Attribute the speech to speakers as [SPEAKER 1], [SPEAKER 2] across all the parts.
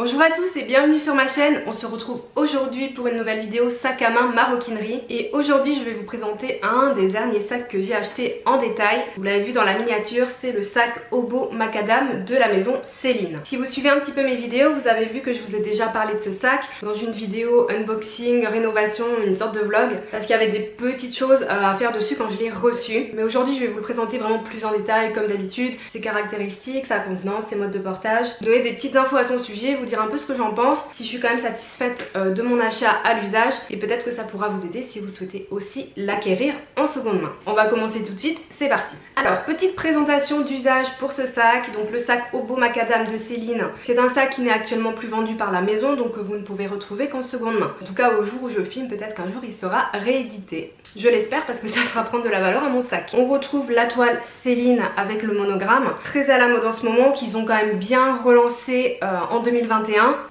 [SPEAKER 1] Bonjour à tous et bienvenue sur ma chaîne. On se retrouve aujourd'hui pour une nouvelle vidéo sac à main maroquinerie. Et aujourd'hui je vais vous présenter un des derniers sacs que j'ai acheté en détail. Vous l'avez vu dans la miniature, c'est le sac Obo Macadam de la maison Céline. Si vous suivez un petit peu mes vidéos, vous avez vu que je vous ai déjà parlé de ce sac dans une vidéo unboxing, rénovation, une sorte de vlog, parce qu'il y avait des petites choses à faire dessus quand je l'ai reçu. Mais aujourd'hui je vais vous le présenter vraiment plus en détail comme d'habitude, ses caractéristiques, sa contenance, ses modes de portage, donner des petites infos à son sujet, vous dire un peu ce que j'en pense, si je suis quand même satisfaite de mon achat à l'usage, et peut-être que ça pourra vous aider si vous souhaitez aussi l'acquérir en seconde main. On va commencer tout de suite, c'est parti. Alors, petite présentation d'usage pour ce sac. Donc le sac Obo Macadam de Céline, c'est un sac qui n'est actuellement plus vendu par la maison, donc vous ne pouvez retrouver qu'en seconde main. En tout cas au jour où je filme, peut-être qu'un jour il sera réédité. Je l'espère parce que ça fera prendre de la valeur à mon sac. On retrouve la toile Céline avec le monogramme, très à la mode en ce moment, qu'ils ont quand même bien relancé en 2021.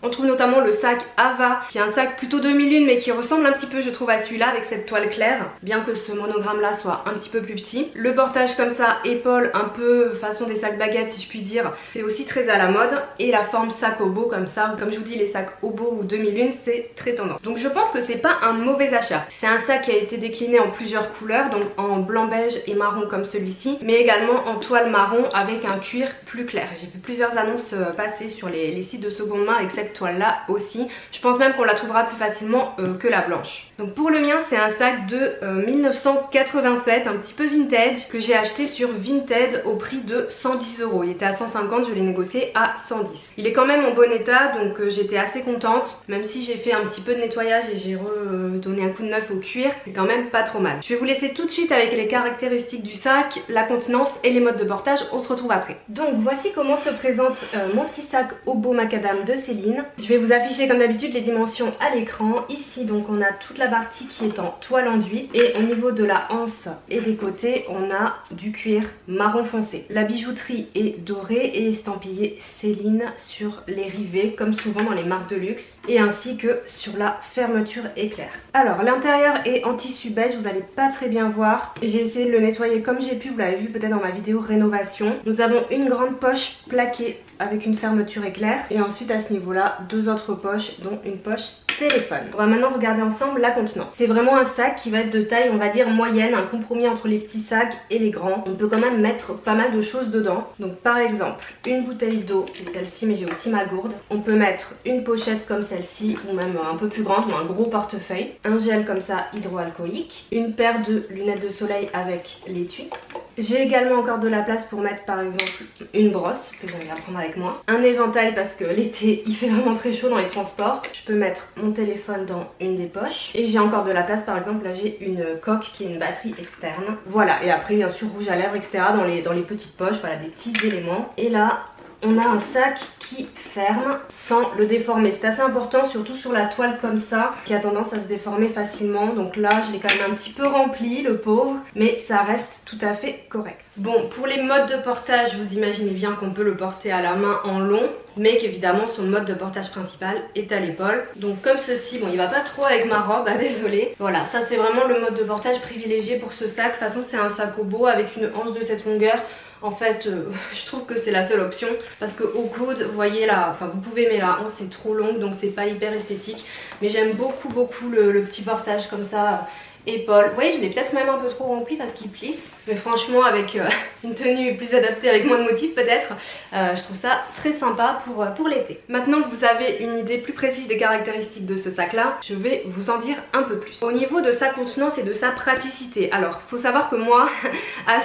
[SPEAKER 1] On trouve notamment le sac Ava, qui est un sac plutôt 2001 mais qui ressemble un petit peu je trouve à celui-là avec cette toile claire, bien que ce monogramme là soit un petit peu plus petit. Le portage comme ça, épaule, un peu façon des sacs baguettes si je puis dire, c'est aussi très à la mode. Et la forme sac Obo comme ça, comme je vous dis les sacs Obo ou 2001 c'est très tendance. Donc je pense que c'est pas un mauvais achat. C'est un sac qui a été décliné en plusieurs couleurs, donc en blanc, beige et marron comme celui-ci, mais également en toile marron avec un cuir plus clair. J'ai vu plusieurs annonces passer sur les sites de seconde main avec cette toile là aussi. Je pense même qu'on la trouvera plus facilement que la blanche. Donc pour le mien c'est un sac de 1987, un petit peu vintage, que j'ai acheté sur Vinted au prix de 110 €. Il était à 150, je l'ai négocié à 110. Il est quand même en bon état, donc j'étais assez contente, même si j'ai fait un petit peu de nettoyage et j'ai redonné un coup de neuf au cuir, c'est quand même pas trop mal. Je vais vous laisser tout de suite avec les caractéristiques du sac, la contenance et les modes de portage. On se retrouve après. Donc voici comment se présente mon petit sac Obo Macadam de Céline. Je vais vous afficher comme d'habitude les dimensions à l'écran. Ici donc on a toute la partie qui est en toile enduite, et au niveau de la anse et des côtés on a du cuir marron foncé. La bijouterie est dorée et estampillée Céline sur les rivets comme souvent dans les marques de luxe, et ainsi que sur la fermeture éclair. Alors l'intérieur est en tissu beige, vous allez pas très bien voir. J'ai essayé de le nettoyer comme j'ai pu, vous l'avez vu peut-être dans ma vidéo rénovation. Nous avons une grande poche plaquée avec une fermeture éclair, et ensuite à ce niveau là deux autres poches dont une poche téléphone. On va maintenant regarder ensemble la contenance. C'est vraiment un sac qui va être de taille on va dire moyenne, un compromis entre les petits sacs et les grands. On peut quand même mettre pas mal de choses dedans. Donc par exemple une bouteille d'eau, c'est celle-ci mais j'ai aussi ma gourde. On peut mettre une pochette comme celle-ci, ou même un peu plus grande, ou un gros portefeuille. Un gel comme ça hydroalcoolique. Une paire de lunettes de soleil avec l'étui. J'ai également encore de la place pour mettre par exemple une brosse que j'avais à prendre avec moi. Un éventail parce que l'été il fait vraiment très chaud dans les transports. Je peux mettre mon téléphone dans une des poches. Et j'ai encore de la place, par exemple là j'ai une coque qui est une batterie externe. Voilà, et après bien sûr rouge à lèvres etc. dans les petites poches, voilà des petits éléments. Et là on a un sac qui ferme sans le déformer. C'est assez important, surtout sur la toile comme ça, qui a tendance à se déformer facilement. Donc là, je l'ai quand même un petit peu rempli, le pauvre, mais ça reste tout à fait correct. Bon, pour les modes de portage, vous imaginez bien qu'on peut le porter à la main en long, mais qu'évidemment son mode de portage principal est à l'épaule. Donc comme ceci, bon il va pas trop avec ma robe, ah, désolée. Voilà, ça c'est vraiment le mode de portage privilégié pour ce sac. De toute façon c'est un sac Obo avec une anse de cette longueur. En fait, je trouve que c'est la seule option parce que au coude, vous voyez là, enfin vous pouvez, mais la hanche c'est trop longue donc c'est pas hyper esthétique. Mais j'aime beaucoup le petit portage comme ça. Épaule. Vous voyez, je l'ai peut-être même un peu trop rempli parce qu'il plisse. Mais franchement, avec une tenue plus adaptée, avec moins de motifs peut-être, je trouve ça très sympa pour l'été. Maintenant que vous avez une idée plus précise des caractéristiques de ce sac-là, je vais vous en dire un peu plus. Au niveau de sa contenance et de sa praticité, alors faut savoir que moi,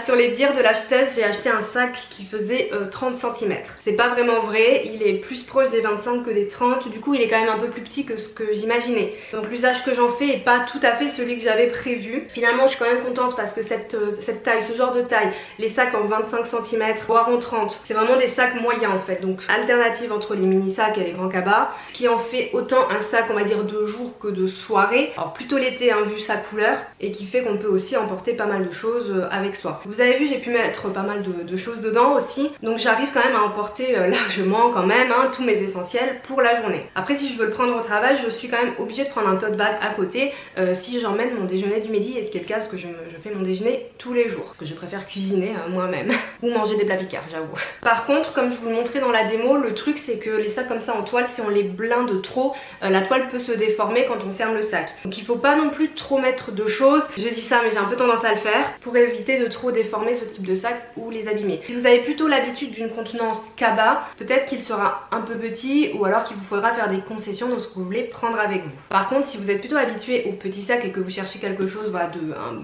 [SPEAKER 1] sur les dires de l'acheteuse, j'ai acheté un sac qui faisait 30 cm. C'est pas vraiment vrai, il est plus proche des 25 que des 30, du coup il est quand même un peu plus petit que ce que j'imaginais. Donc l'usage que j'en fais est pas tout à fait celui que j'avais prévu. Finalement je suis quand même contente parce que cette taille, ce genre de taille, les sacs en 25 cm voire en 30, c'est vraiment des sacs moyens en fait, donc alternative entre les mini sacs et les grands cabas, ce qui en fait autant un sac on va dire de jour que de soirée, alors plutôt l'été hein, vu sa couleur, et qui fait qu'on peut aussi emporter pas mal de choses avec soi. Vous avez vu j'ai pu mettre pas mal de choses dedans aussi, donc j'arrive quand même à emporter largement quand même hein, tous mes essentiels pour la journée. Après si je veux le prendre au travail, je suis quand même obligée de prendre un tote bag à côté si j'emmène mon déjeuner du midi, et ce qui est le cas parce que je fais mon déjeuner tous les jours, parce que je préfère cuisiner moi-même ou manger des plats picards, j'avoue. Par contre, comme je vous le montrais dans la démo, le truc c'est que les sacs comme ça en toile, si on les blinde trop, la toile peut se déformer quand on ferme le sac. Donc il faut pas non plus trop mettre de choses, je dis ça mais j'ai un peu tendance à le faire, pour éviter de trop déformer ce type de sac ou les abîmer. Si vous avez plutôt l'habitude d'une contenance cabas, peut-être qu'il sera un peu petit, ou alors qu'il vous faudra faire des concessions dans ce que vous voulez prendre avec vous. Par contre, si vous êtes plutôt habitué aux petits sacs et que vous cherchez quelque chose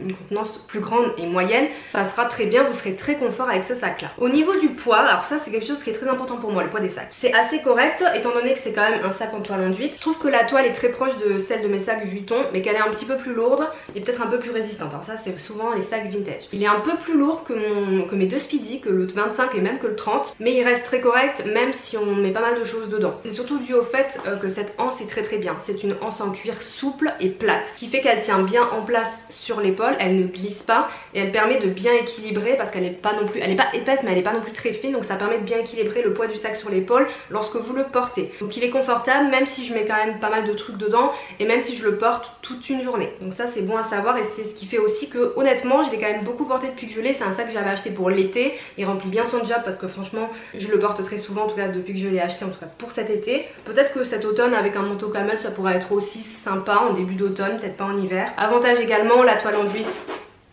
[SPEAKER 1] une contenance plus grande et moyenne, ça sera très bien, vous serez très confort avec ce sac là. Au niveau du poids, alors ça c'est quelque chose qui est très important pour moi, le poids des sacs. C'est assez correct étant donné que c'est quand même un sac en toile enduite. Je trouve que la toile est très proche de celle de mes sacs Vuitton, mais qu'elle est un petit peu plus lourde et peut-être un peu plus résistante. Alors ça c'est souvent les sacs vintage. Il est un peu plus lourd que mes deux Speedy, que le 25 et même que le 30, mais il reste très correct même si on met pas mal de choses dedans. C'est surtout dû au fait que cette anse est très bien. C'est une anse en cuir souple et plate, ce qui fait qu'elle tient bien en place sur l'épaule, elle ne glisse pas et elle permet de bien équilibrer parce qu'elle n'est pas non plus, elle n'est pas épaisse mais elle n'est pas non plus très fine, donc ça permet de bien équilibrer le poids du sac sur l'épaule lorsque vous le portez. Donc il est confortable même si je mets quand même pas mal de trucs dedans et même si je le porte toute une journée. Donc ça c'est bon à savoir et c'est ce qui fait aussi que honnêtement je l'ai quand même beaucoup porté depuis que je l'ai. C'est un sac que j'avais acheté pour l'été, il remplit bien son job parce que franchement je le porte très souvent, en tout cas depuis que je l'ai acheté, en tout cas pour cet été. Peut-être que cet automne avec un manteau camel ça pourrait être aussi sympa en début d'automne, peut-être pas en hiver. Avantage également, la toile enduite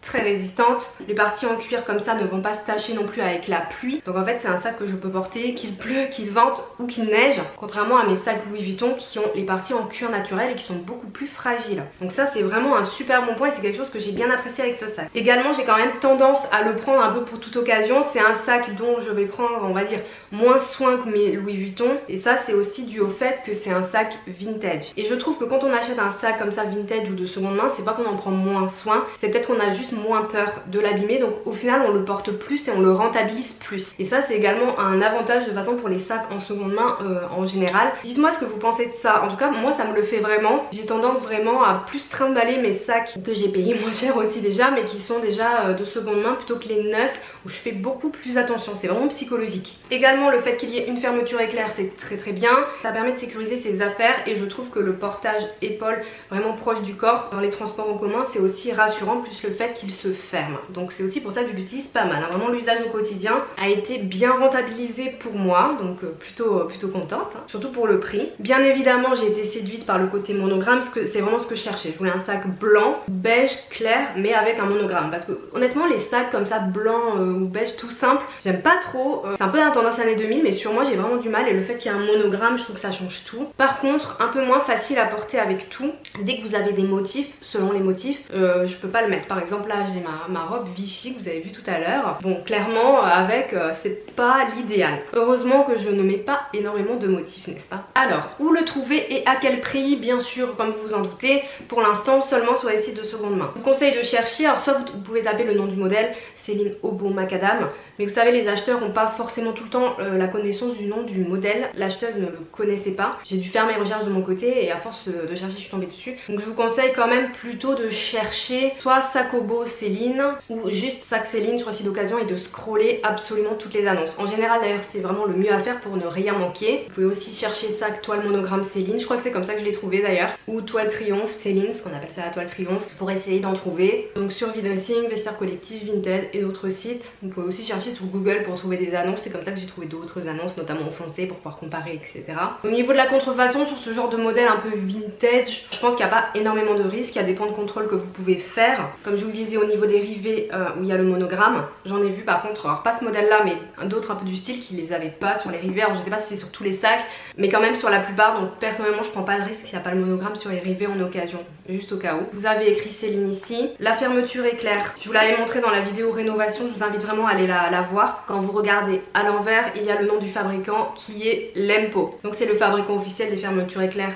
[SPEAKER 1] très résistante, les parties en cuir comme ça ne vont pas se tacher non plus avec la pluie, donc en fait c'est un sac que je peux porter qu'il pleut, qu'il vente ou qu'il neige, contrairement à mes sacs Louis Vuitton qui ont les parties en cuir naturel et qui sont beaucoup plus fragiles. Donc ça c'est vraiment un super bon point et c'est quelque chose que j'ai bien apprécié avec ce sac. Également j'ai quand même tendance à le prendre un peu pour toute occasion, c'est un sac dont je vais prendre on va dire moins soin que mes Louis Vuitton, et ça c'est aussi dû au fait que c'est un sac vintage. Et je trouve que quand on achète un sac comme ça vintage ou de seconde main, c'est pas qu'on en prend moins soin, c'est peut-être qu'on a juste moins peur de l'abîmer, donc au final on le porte plus et on le rentabilise plus. Et ça c'est également un avantage de façon pour les sacs en seconde main en général. Dites-moi ce que vous pensez de ça, en tout cas moi ça me le fait vraiment. J'ai tendance vraiment à plus trimballer mes sacs que j'ai payé moins cher aussi déjà, mais qui sont déjà de seconde main plutôt que les neufs où je fais beaucoup plus attention, c'est vraiment psychologique. Également le fait qu'il y ait une fermeture éclair c'est très bien, ça permet de sécuriser ses affaires et je trouve que le portage épaule vraiment proche du corps dans les transports en commun c'est aussi rassurant, plus le fait qu'il se ferme. Donc c'est aussi pour ça que je l'utilise pas mal, hein. Vraiment l'usage au quotidien a été bien rentabilisé pour moi, donc plutôt contente, hein. Surtout pour le prix. Bien évidemment j'ai été séduite par le côté monogramme parce que c'est vraiment ce que je cherchais. Je voulais un sac blanc, beige, clair mais avec un monogramme parce que honnêtement les sacs comme ça blanc ou beige tout simple j'aime pas trop, c'est un peu la tendance années 2000 mais sur moi j'ai vraiment du mal et le fait qu'il y ait un monogramme je trouve que ça change tout. Par contre un peu moins facile à porter avec tout, dès que vous avez des motifs, selon les motifs je peux pas le mettre. Par exemple là j'ai ma robe Vichy que vous avez vu tout à l'heure, bon clairement avec c'est pas l'idéal. Heureusement que je ne mets pas énormément de motifs, n'est-ce pas? Alors où le trouver et à quel prix? Bien sûr comme vous vous en doutez pour l'instant seulement sur les sites de seconde main. Je vous conseille de chercher, alors soit vous pouvez taper le nom du modèle Céline Aubon Macadam, mais vous savez les acheteurs n'ont pas forcément tout le temps la connaissance du nom du modèle, l'acheteuse ne le connaissait pas, j'ai dû faire mes recherches de mon côté et à force de chercher je suis tombée dessus. Donc je vous conseille quand même plutôt de chercher soit Sacobo Céline ou juste sac Céline sur le site d'occasion et de scroller absolument toutes les annonces. En général d'ailleurs c'est vraiment le mieux à faire pour ne rien manquer. Vous pouvez aussi chercher sac toile monogramme Céline, je crois que c'est comme ça que je l'ai trouvé d'ailleurs, ou toile triomphe Céline, ce qu'on appelle ça la toile triomphe, pour essayer d'en trouver. Donc sur Vidressing, Vestiaire Collectif, Vinted et d'autres sites. Vous pouvez aussi chercher sur Google pour trouver des annonces, c'est comme ça que j'ai trouvé d'autres annonces, notamment en foncé pour pouvoir comparer etc. Au niveau de la contrefaçon sur ce genre de modèle un peu vintage, je pense qu'il n'y a pas énormément de risques, il y a des points de contrôle que vous pouvez faire. Comme je vous le disais au niveau des rivets où il y a le monogramme, j'en ai vu par contre, alors pas ce modèle là mais d'autres un peu du style qui les avaient pas sur les rivets. Alors je sais pas si c'est sur tous les sacs mais quand même sur la plupart, donc personnellement je prends pas le risque s'il n'y a pas le monogramme sur les rivets en occasion, juste au cas où. Vous avez écrit Céline ici, la fermeture éclair, je vous l'avais montré dans la vidéo rénovation, je vous invite vraiment à aller la voir. Quand vous regardez à l'envers il y a le nom du fabricant qui est Lempo, donc c'est le fabricant officiel des fermetures éclair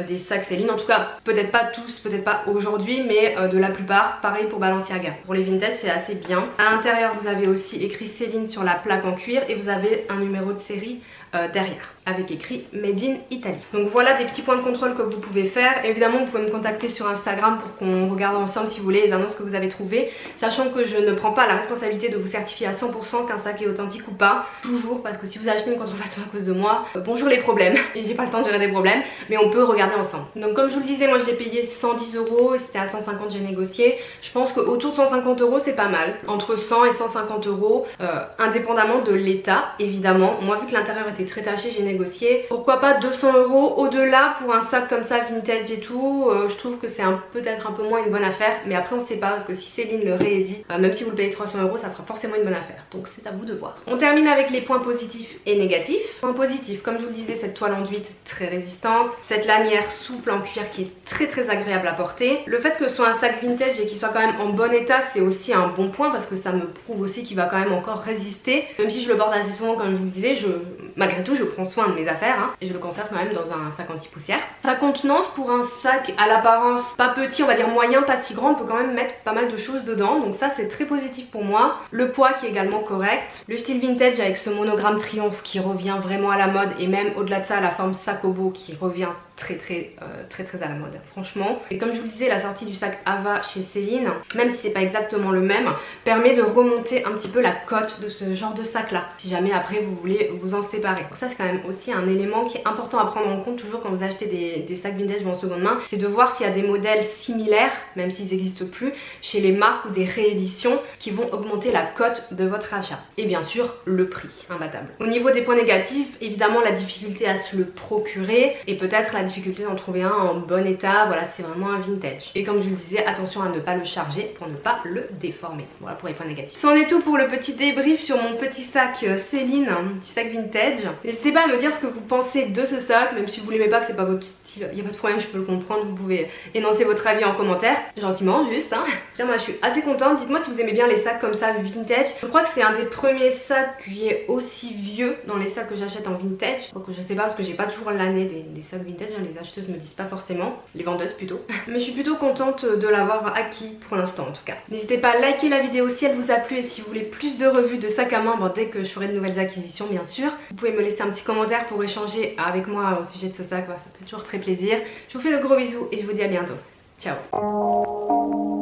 [SPEAKER 1] des sacs Céline, en tout cas peut-être pas tous, peut-être pas aujourd'hui mais de la plupart, pareil pour Balenciaga. Pour les vintage c'est assez bien. À l'intérieur vous avez aussi écrit Céline sur la plaque en cuir et vous avez un numéro de série derrière avec écrit Made in Italy. Donc voilà des petits points de contrôle que vous pouvez faire. Évidemment vous pouvez me contacter sur Instagram pour qu'on regarde ensemble si vous voulez les annonces que vous avez trouvées, sachant que je ne prends pas la responsabilité de vous certifier à 100% qu'un sac est authentique ou pas, toujours, parce que si vous achetez une contrefaçon à cause de moi, bonjour les problèmes, et j'ai pas le temps de gérer des problèmes, mais on peut regarder ensemble. Donc comme je vous le disais, moi je l'ai payé 110 €, et c'était à 150 j'ai négocié. Je pense qu'autour de 150 € c'est pas mal, entre 100 et 150 €, indépendamment de l'état évidemment. Moi vu que l'intérieur était très taché, j'ai négocié. Pourquoi pas 200 € au-delà pour un sac comme ça vintage et tout. Je trouve que c'est peut-être un peu moins une bonne affaire, mais après on sait pas, parce que si Céline le réédite, même si vous le payez 300 €, ça sera forcément une bonne affaire, donc c'est à vous de voir. On termine avec les points positifs et négatifs. Point positif, comme je vous le disais, cette toile enduite très résistante, cette lanière souple en cuir qui est très agréable à porter. Le fait que ce soit un sac vintage et qu'il soit quand même en bon état, c'est aussi un bon point, parce que ça me prouve aussi qu'il va quand même encore résister. Même si je le borde assez souvent, comme je vous le disais, malgré tout je prends soin de mes affaires, hein, et je le conserve quand même dans un sac anti-poussière. Sa contenance pour un sac à l'apparence pas petit, on va dire moyen, pas si grand, on peut quand même mettre pas mal de choses dedans, donc ça c'est très positif pour moi. Le poids qui est également correct, le style vintage avec ce monogramme triomphe qui revient vraiment à la mode, et même au-delà de ça la forme sakobo qui revient très à la mode franchement. Et comme je vous le disais, la sortie du sac Ava chez Céline, même si c'est pas exactement le même, permet de remonter un petit peu la cote de ce genre de sac là, si jamais après vous voulez vous en séparer. Donc ça c'est quand même aussi un élément qui est important à prendre en compte toujours quand vous achetez des sacs vintage ou en seconde main, c'est de voir s'il y a des modèles similaires, même s'ils n'existent plus, chez les marques ou des rééditions qui vont augmenter la cote de votre achat. Et bien sûr le prix, imbattable. Au niveau des points négatifs, évidemment la difficulté à se le procurer, et peut-être la difficulté d'en trouver un en bon état. Voilà, c'est vraiment un vintage. Et comme je vous le disais, attention à ne pas le charger pour ne pas le déformer. Voilà pour les points négatifs. C'en est tout pour le petit débrief sur mon petit sac Céline, un petit sac vintage. N'hésitez pas à me dire ce que vous pensez de ce sac, même si vous l'aimez pas, que c'est pas votre style, il n'y a pas de problème, je peux le comprendre, vous pouvez énoncer votre avis en commentaire, gentiment juste, hein. Là, moi je suis assez contente. Dites-moi si vous aimez bien les sacs comme ça vintage. Je crois que c'est un des premiers sacs qui est aussi vieux dans les sacs que j'achète en vintage. Donc je sais pas, parce que j'ai pas toujours l'année des sacs vintage, hein. Les acheteuses me disent pas forcément, les vendeuses plutôt. Mais je suis plutôt contente de l'avoir acquis pour l'instant en tout cas. N'hésitez pas à liker la vidéo si elle vous a plu, et si vous voulez plus de revues de sacs à main, bon, dès que je ferai de nouvelles acquisitions bien sûr. Vous pouvez me laisser un petit commentaire pour échanger avec moi au sujet de ce sac, voilà, ça fait toujours très plaisir. Je vous fais de gros bisous et je vous dis à bientôt. Ciao.